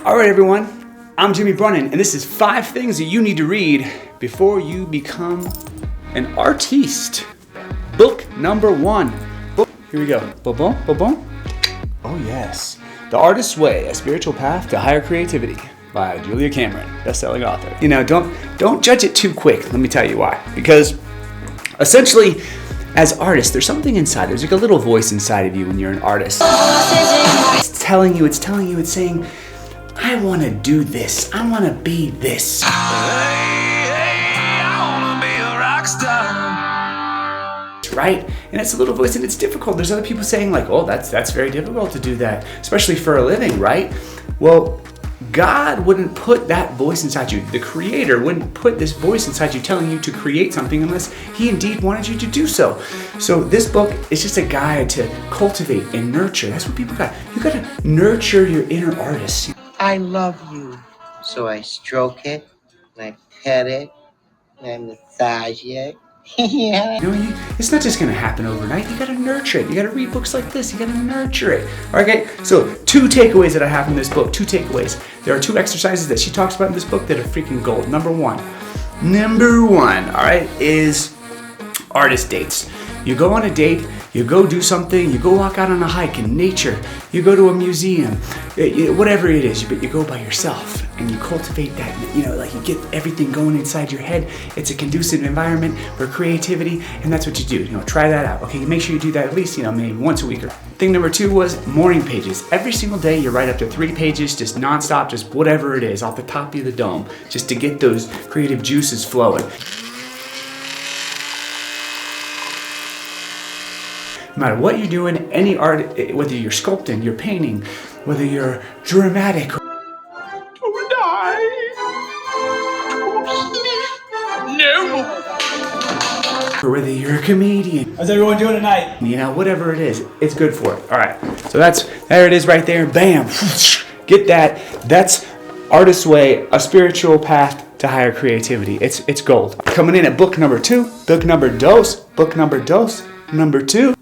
All right, everyone, I'm Jimmy Brunnan, and this is 5 things that you need to read before you become an artiste. Book number 1. Here we go. Boom, boom, boom, boom. Oh, yes. The Artist's Way, A Spiritual Path to Higher Creativity by Julia Cameron, best-selling author. You know, don't judge it too quick. Let me tell you why. Because essentially, as artists, there's something inside. There's like a little voice inside of you when you're an artist. It's telling you, it's saying, I want to do this. I want to be this. Hey, I want to be a rock star. Right? And it's a little voice and it's difficult. There's other people saying like, oh, that's very difficult to do that, especially for a living, right? Well, God wouldn't put that voice inside you. The Creator wouldn't put this voice inside you telling you to create something unless He indeed wanted you to do so. So this book is just a guide to cultivate and nurture. That's what people got. You got to nurture your inner artist. I love you. So I stroke it, and I pet it, and I massage it. Yeah. You know, it's not just going to happen overnight. You got to nurture it. You got to read books like this. You got to nurture it. Okay, so 2 takeaways that I have from this book. 2 takeaways. There are 2 exercises that she talks about in this book that are freaking gold. Number one, all right, is artist dates. You go on a date, you go do something, you go walk out on a hike in nature, you go to a museum, whatever it is, but you go by yourself and you cultivate that, like you get everything going inside your head. It's a conducive environment for creativity, and that's what you do. Try that out. Okay, make sure you do that at least, maybe once a week. Thing number 2 was morning pages. Every single day you write up to 3 pages, just nonstop, just whatever it is, off the top of the dome, just to get those creative juices flowing. No matter what you're doing, any art, whether you're sculpting, you're painting, whether you're dramatic, or whether you're a comedian. How's everyone doing tonight? Whatever it is, it's good for it. All right, so there it is right there. Bam, get that. That's Artist's Way, A Spiritual Path to Higher Creativity. It's gold. Coming in at book number 2, book number dos, number 2.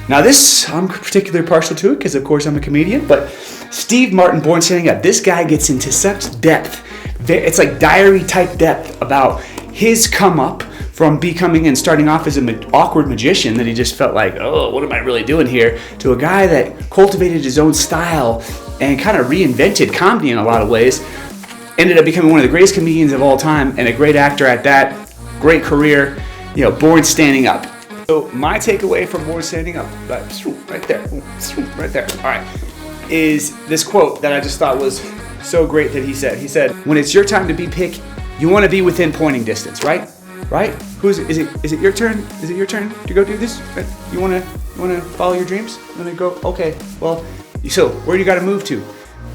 Now this, I'm particularly partial to it because of course I'm a comedian, but Steve Martin, Born Standing Up, this guy gets into such depth. It's like diary type depth about his come up from becoming and starting off as an awkward magician that he just felt like, oh, what am I really doing here? To a guy that cultivated his own style and kind of reinvented comedy in a lot of ways. Ended up becoming one of the greatest comedians of all time and a great actor at that. Great career, Born Standing Up. So my takeaway from Born Standing Up, right there, all right, is this quote that I just thought was so great that he said. He said, when it's your time to be picked, you want to be within pointing distance, right? Right? Is it your turn? Is it your turn to go do this? You want to follow your dreams? You want to go? Okay. Well, so where do you got to move to?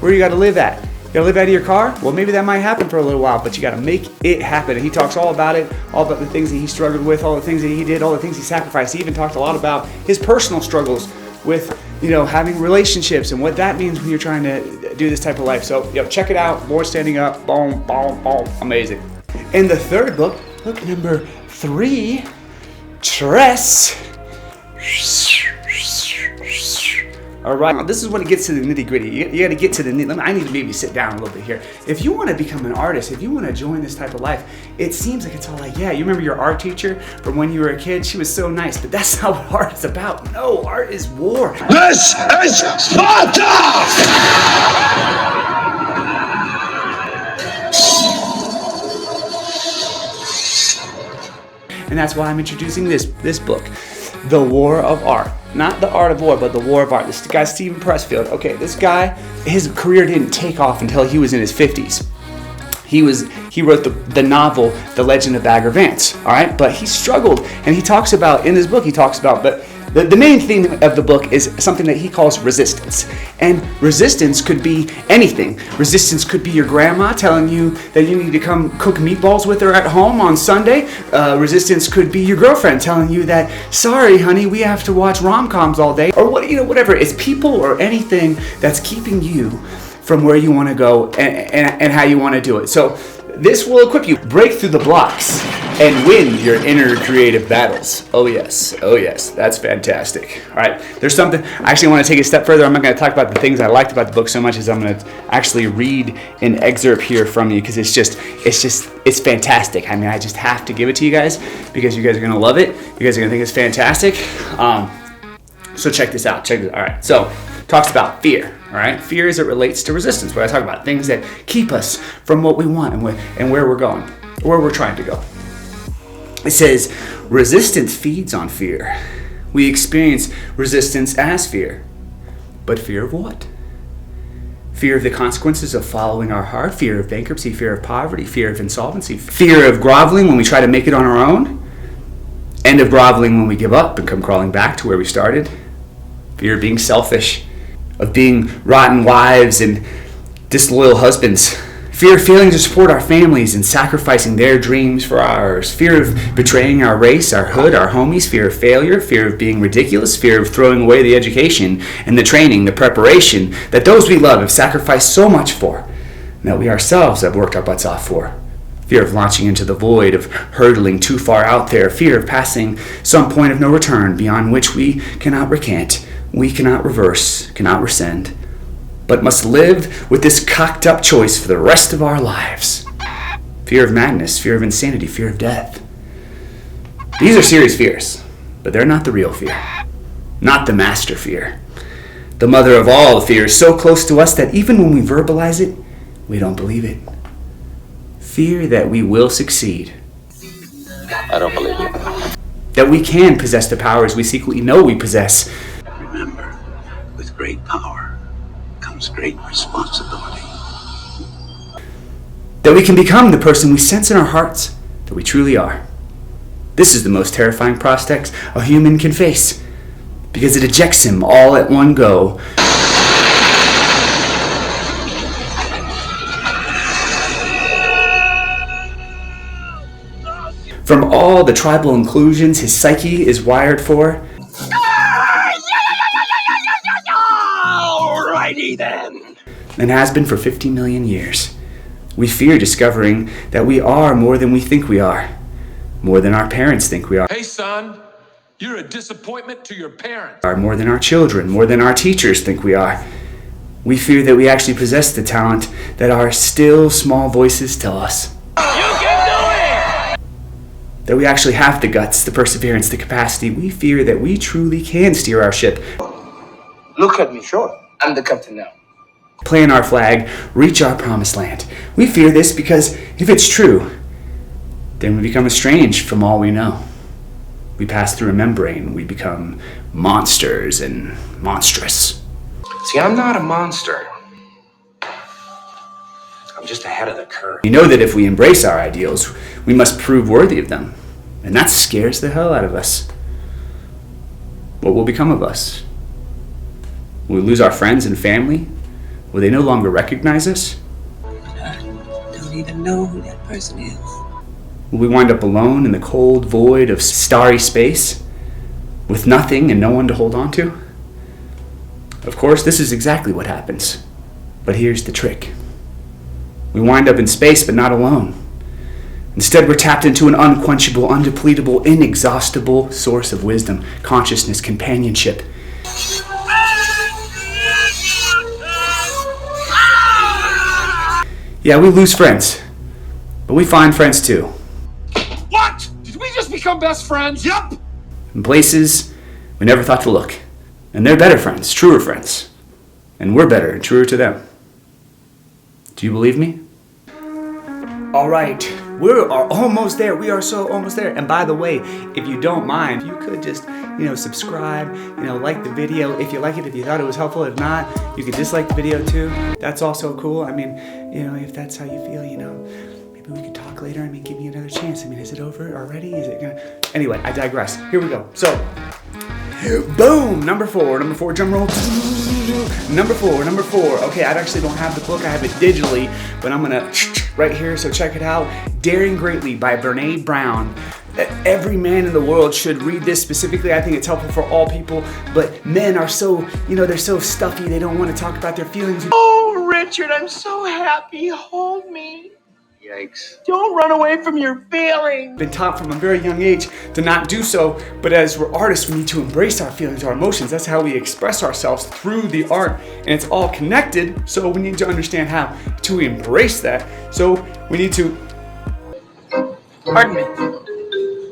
Where do you got to live at? You got to live out of your car? Well, maybe that might happen for a little while, but you got to make it happen. And he talks all about it, all about the things that he struggled with, all the things that he did, all the things he sacrificed. He even talked a lot about his personal struggles with, having relationships and what that means when you're trying to do this type of life. So, check it out. Born Standing Up. Boom, boom, boom. Amazing. In the third book number 3, Tress. All right, now this is when it gets to the nitty gritty. You got to get to the nitty. I need to maybe sit down a little bit here. If you want to become an artist, if you want to join this type of life, it seems like it's all like, yeah, you remember your art teacher from when you were a kid? She was so nice, but that's not what art is about. No, art is war. This is Sparta! And that's why I'm introducing this book, The War of Art. Not the art of war, but the war of art. This guy, Steven Pressfield. Okay, this guy, his career didn't take off until he was in his 50s. He wrote the novel, The Legend of Bagger Vance, all right? But he struggled, and he talks about, in this book, but the main theme of the book is something that he calls resistance. And resistance could be anything. Resistance could be your grandma telling you that you need to come cook meatballs with her at home on Sunday. Resistance could be your girlfriend telling you that, sorry, honey, we have to watch rom-coms all day. Or whatever. It's people or anything that's keeping you from where you want to go and how you want to do it. So This will equip you, break through the blocks, and win your inner creative battles. Oh yes, that's fantastic. All right, there's something, I actually want to take it a step further. I'm not going to talk about the things I liked about the book so much as I'm going to actually read an excerpt here from you, because it's fantastic. I mean, I just have to give it to you guys, because you guys are going to love it. You guys are going to think it's fantastic. So check this out, all right, so talks about fear. All right, fear as it relates to resistance. What I talk about, things that keep us from what we want and where we're going, where we're trying to go. It says, resistance feeds on fear. We experience resistance as fear. But fear of what? Fear of the consequences of following our heart, fear of bankruptcy, fear of poverty, fear of insolvency, fear of groveling when we try to make it on our own, and of groveling when we give up and come crawling back to where we started. Fear of being selfish, of being rotten wives and disloyal husbands. Fear of failing to support our families and sacrificing their dreams for ours. Fear of betraying our race, our hood, our homies. Fear of failure. Fear of being ridiculous. Fear of throwing away the education and the training, the preparation that those we love have sacrificed so much for, and that we ourselves have worked our butts off for. Fear of launching into the void, of hurtling too far out there. Fear of passing some point of no return beyond which we cannot recant. We cannot reverse, cannot rescind, but must live with this cocked up choice for the rest of our lives. Fear of madness, fear of insanity, fear of death. These are serious fears, but they're not the real fear. Not the master fear. The mother of all fears, so close to us that even when we verbalize it, we don't believe it. Fear that we will succeed. I don't believe you. That we can possess the powers we secretly know we possess. Remember, with great power comes great responsibility. That we can become the person we sense in our hearts that we truly are. This is the most terrifying prospect a human can face, because it ejects him all at one go. From all the tribal inclusions his psyche is wired for. Alrighty then. And has been for 50 million years. We fear discovering that we are more than we think we are, more than our parents think we are. Hey son, you're a disappointment to your parents. More than our children, more than our teachers think we are. We fear that we actually possess the talent that our still small voices tell us. You can do it! That we actually have the guts, the perseverance, the capacity. We fear that we truly can steer our ship. Look at me, sure. I'm the captain now. Plant our flag, reach our promised land. We fear this because if it's true, then we become estranged from all we know. We pass through a membrane. We become monsters and monstrous. See, I'm not a monster. I'm just ahead of the curve. We know that if we embrace our ideals, we must prove worthy of them. And that scares the hell out of us. What will become of us? Will we lose our friends and family? Will they no longer recognize us? I don't even know who that person is. Will we wind up alone in the cold void of starry space, with nothing and no one to hold on to? Of course, this is exactly what happens. But here's the trick. We wind up in space, but not alone. Instead, we're tapped into an unquenchable, undepletable, inexhaustible source of wisdom, consciousness, companionship. Yeah, we lose friends, but we find friends too. What? Did we just become best friends? Yup. In places we never thought to look. And they're better friends, truer friends. And we're better and truer to them. Do you believe me? All right, we are almost there. We are so almost there. And by the way, if you don't mind, you could just, subscribe, like the video if you like it, if you thought it was helpful. If not, you could dislike the video too. That's also cool. I mean, if that's how you feel, maybe we could talk later. I mean, give me another chance. I mean, is it over already? Is it gonna? Anyway, I digress. Here we go. So, boom, number four, drum roll. Number four. Okay, I actually don't have the book. I have it digitally, but I'm gonna right here, so check it out. Daring Greatly by Brene Brown. Every man in the world should read this specifically. I think it's helpful for all people, but men are so, they're so stuffy. They don't want to talk about their feelings. Oh, Richard, I'm so happy. Hold me. Yikes. Don't run away from your feelings. Been taught from a very young age to not do so, but as we're artists, we need to embrace our feelings, our emotions. That's how we express ourselves through the art, and it's all connected, so we need to understand how to embrace that. So we need to... Pardon me.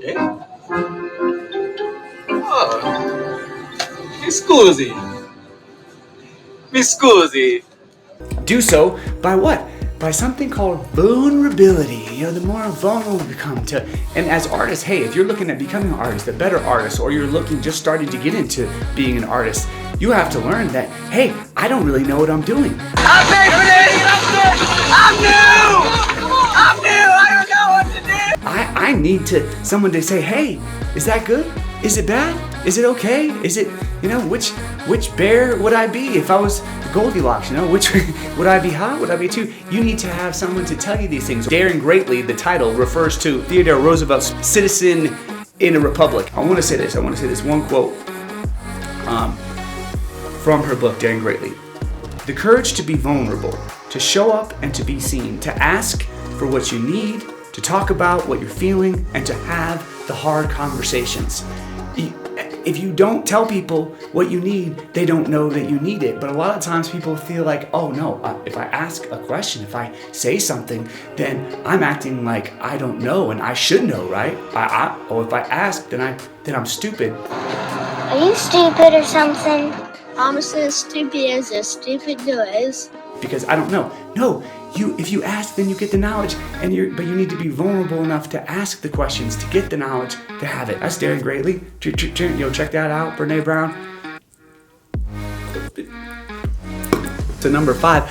Yeah. Oh. Mi scusi. Mi scusi. do so by what? By something called vulnerability. You know, the more vulnerable we become to, and as artists, hey, if you're looking at becoming an artist, a better artist, or you're looking just starting to get into being an artist, you have to learn that, hey, I don't really know what I'm doing. I paid for this. I'm new. I don't know what to do. I need someone to say, hey, is that good? Is it bad? Is it okay? Is it, you know, which bear would I be if I was Goldilocks, you know? Which, would I be hot? Would I be too? You need to have someone to tell you these things. Daring Greatly, the title, refers to Theodore Roosevelt's Citizen in a Republic. I want to say this one quote from her book, Daring Greatly. The courage to be vulnerable, to show up and to be seen, to ask for what you need, to talk about what you're feeling, and to have the hard conversations. If you don't tell people what you need, they don't know that you need it. But a lot of times people feel like, oh no, if I ask a question, if I say something, then I'm acting like I don't know and I should know, right? Or if I ask, then I'm stupid. Are you stupid or something? Almost as stupid as a stupid does. Because I don't know. No, if you ask, then you get the knowledge, but you need to be vulnerable enough to ask the questions, to get the knowledge, to have it. That's Daring Greatly. Yo, check that out, Brene Brown. So number five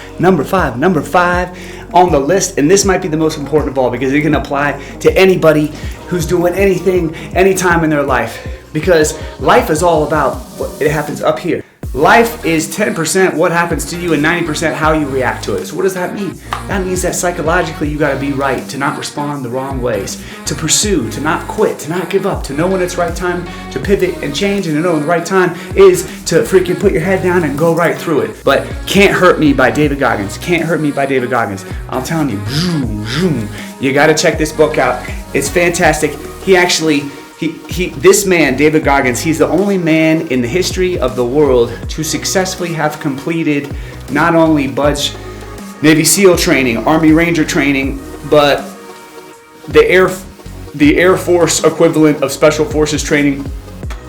on the list, and this might be the most important of all because it can apply to anybody who's doing anything, anytime in their life. Because life is all about what it happens up here. Life is 10% what happens to you and 90% how you react to it. So what does that mean? That means that psychologically you gotta be right, to not respond the wrong ways, to pursue, to not quit, to not give up, to know when it's right time to pivot and change, and to know when the right time is to freaking put your head down and go right through it. But Can't Hurt Me by David Goggins. Can't Hurt Me by David Goggins. I'm telling you, you gotta check this book out. It's fantastic. This man, David Goggins, he's the only man in the history of the world to successfully have completed not only Budge Navy SEAL training, Army Ranger training, but the Air Force equivalent of Special Forces training.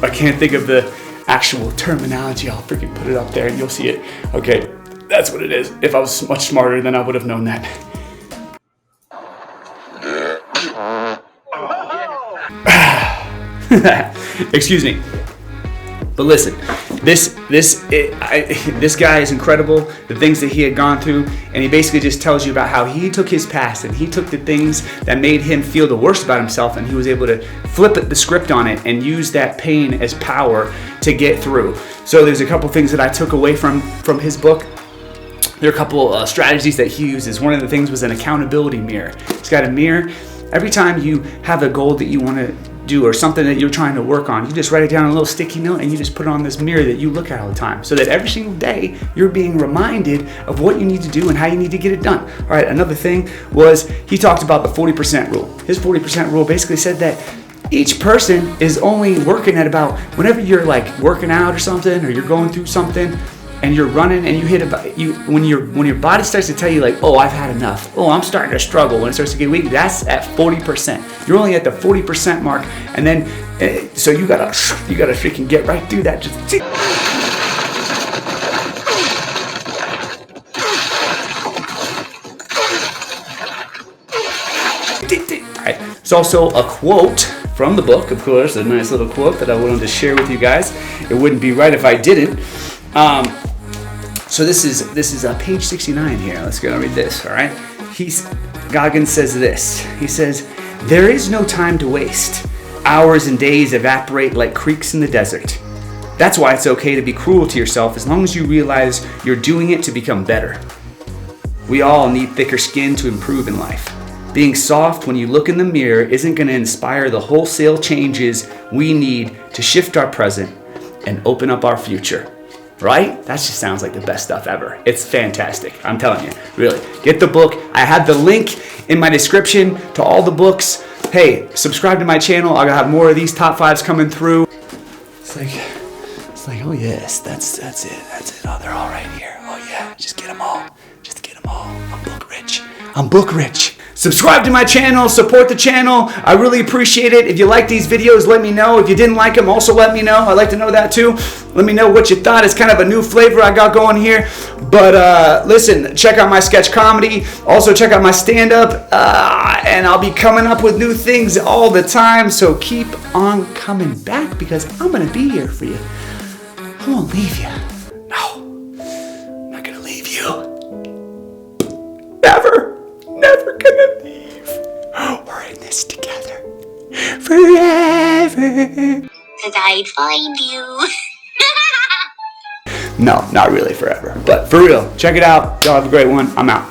I can't think of the actual terminology. I'll freaking put it up there and you'll see it. Okay, that's what it is. If I was much smarter, then I would have known that. Excuse me. But listen, this guy is incredible, the things that he had gone through, and he basically just tells you about how he took his past and he took the things that made him feel the worst about himself, and he was able to flip the script on it and use that pain as power to get through. So there's a couple things that I took away from his book. There are a couple strategies that he uses. One of the things was an accountability mirror. He's got a mirror. Every time you have a goal that you want to do or something that you're trying to work on, you just write it down on a little sticky note and you just put it on this mirror that you look at all the time, so that every single day you're being reminded of what you need to do and how you need to get it done. All right, another thing was he talked about the 40% rule. His 40% rule basically said that each person is only working at about, whenever you're like working out or something, or you're going through something and you're running and you hit when your body starts to tell you like, oh, I've had enough, oh, I'm starting to struggle, when it starts to get weak, that's at 40%. You're only at the 40% mark, and then so you gotta freaking get right through that. Just right. It's also a quote from the book, of course, a nice little quote that I wanted to share with you guys. It wouldn't be right if I didn't. So this is page 69 here. Let's go and read this, all right? Goggins says this. He says, there is no time to waste. Hours and days evaporate like creeks in the desert. That's why it's okay to be cruel to yourself as long as you realize you're doing it to become better. We all need thicker skin to improve in life. Being soft when you look in the mirror isn't going to inspire the wholesale changes we need to shift our present and open up our future. right? That just sounds like the best stuff ever. It's fantastic. I'm telling you, really. Get the book. I have the link in my description to all the books. Hey, subscribe to my channel. I'll have more of these top 5s coming through. It's like, oh yes, that's it. Oh, they're all right here. Oh yeah, just get them all. Just get them all. I'm book rich. Subscribe to my channel, support the channel. I really appreciate it. If you like these videos, let me know. If you didn't like them, also let me know. I'd like to know that too. Let me know what you thought. It's kind of a new flavor I got going here. But listen, check out my sketch comedy. Also check out my stand-up. And I'll be coming up with new things all the time. So keep on coming back because I'm going to be here for you. I won't leave you. No, I'm not going to leave you. Never gonna leave. We're in this together forever. 'Cause I'd find you. No, not really forever, but for real. Check it out. Y'all have a great one. I'm out.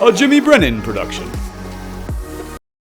A Jimmy Brennan production.